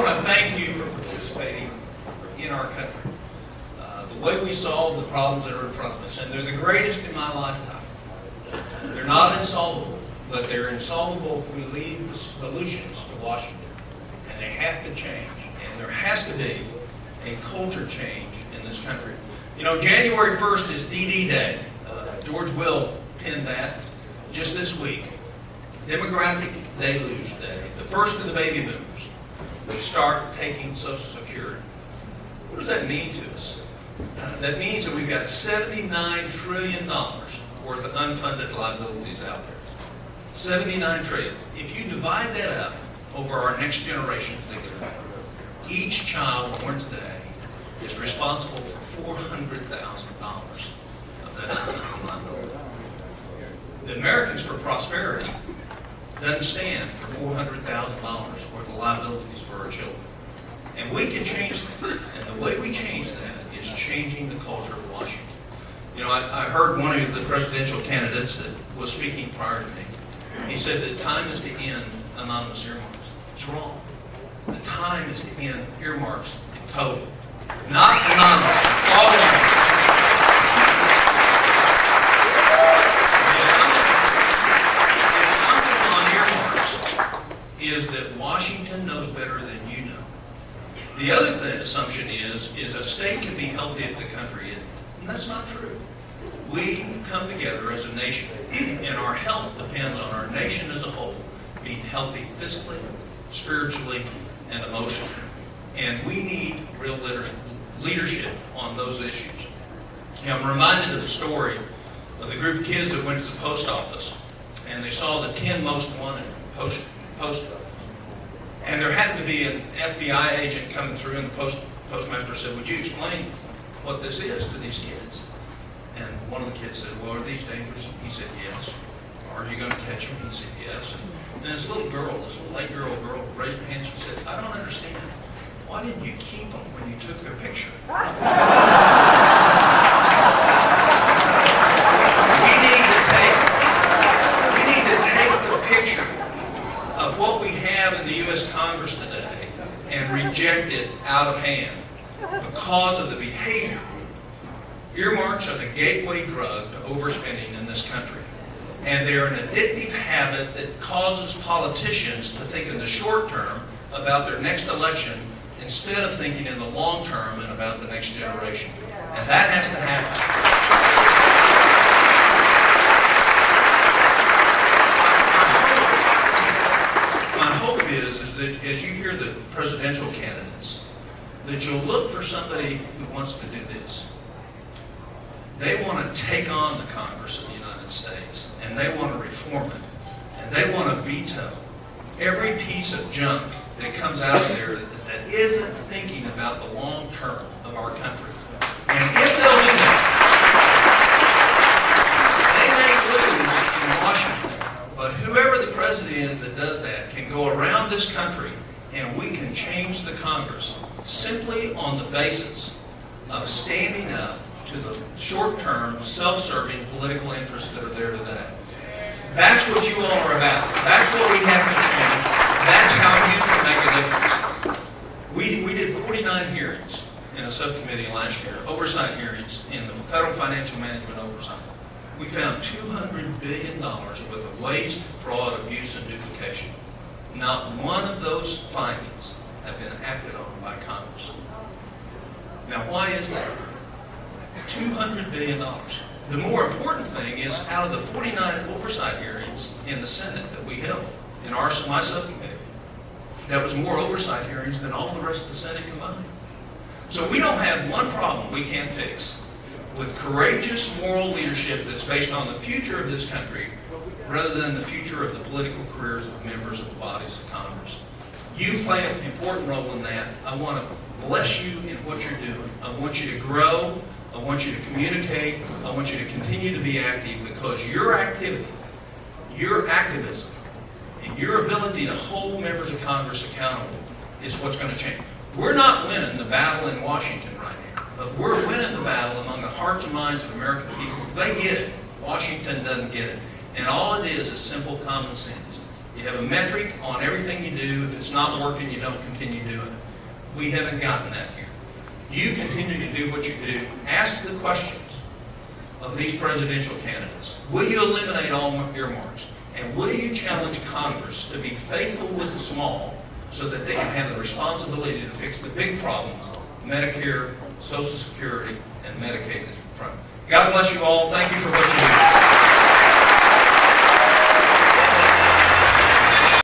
want to thank you for participating in our country. The way we solve the problems that are in front of us, and they're the greatest in my lifetime. They're not insolvable, but they're insolvable if we leave the solutions to Washington. And they have to change. And there has to be a culture change in this country. You know, January 1st is DD Day. George Will penned that just this week. Demographic Deluge Day. The first of the baby boomers will start taking Social Security. What does that mean to us? That means that we've got $79 trillion worth of unfunded liabilities out there. $79 trillion. If you divide that up over our next generation, each child born today is responsible for $400,000 of that unfunded liability. The Americans for Prosperity doesn't stand for $400,000 worth of liabilities for our children. And we can change that. And the way we change that is changing the culture of Washington. You know, I heard one of the presidential candidates that was speaking prior to me. He said that time is to end anonymous earmarks. It's wrong. The time is to end earmarks in total. Not anonymous. All anonymous. The assumption on earmarks is that Washington knows better than you know. The other assumption is a state can be healthy if the country isn't. And that's not true. We come together as a nation, and our health depends on our nation as a whole being healthy physically, spiritually, and emotionally. And we need real leadership on those issues. You know, I'm reminded of the story of the group of kids that went to the post office, and they saw the 10 most wanted post. And there happened to be an FBI agent coming through, and the postmaster said, "Would you explain what this is to these kids?" And one of the kids said, "Well, are these dangerous?" And he said, "Yes." "Are you going to catch them?" He said, "Yes." And this little girl, this little 8-year-old girl, raised her hand. She said, "I don't understand. Why didn't you keep them when you took their picture?" We need to take the picture of what we have in the U.S. Congress today and reject it out of hand because of the behavior. Earmarks are the gateway drug to overspending in this country. And they're an addictive habit that causes politicians to think in the short term about their next election instead of thinking in the long term and about the next generation. And that has to happen. Is that as you hear the presidential candidates, that you'll look for somebody who wants to do this. They want to take on the Congress of the United States, and they want to reform it, and they want to veto every piece of junk that comes out of there that isn't thinking about the long term of our country. And if they'll do that, they may lose in Washington. But whoever the president is that does that can go around this country and we can change the Congress simply on the basis of standing up to the short-term, self-serving political interests that are there today. That's what you all are about. That's what we have to change. That's how you can make a difference. We did 49 hearings in a subcommittee last year, oversight hearings in the Federal Financial Management Oversight. We found $200 billion worth of waste, fraud, abuse, and duplication. Not one of those findings have been acted on by Congress. Now, why is that? $200 billion. The more important thing is, out of the 49 oversight hearings in the Senate that we held in my subcommittee, that was more oversight hearings than all the rest of the Senate combined. So we don't have one problem we can't fix with courageous moral leadership that's based on the future of this country rather than the future of the political careers of members of the bodies of Congress. You play an important role in that. I want to bless you in what you're doing. I want you to grow. I want you to communicate. I want you to continue to be active, because your activity, your activism, and your ability to hold members of Congress accountable is what's going to change. We're not winning the battle in Washington right now, but we're winning the battle among the hearts and minds of American people. They get it. Washington doesn't get it. And all it is simple common sense. You have a metric on everything you do. If it's not working, you don't continue doing it. We haven't gotten that here. You continue to do what you do. Ask the questions of these presidential candidates. Will you eliminate all earmarks? And will you challenge Congress to be faithful with the small so that they can have the responsibility to fix the big problems, Medicare, Social Security, and Medicaid is in front. God bless you all. Thank you for what you do.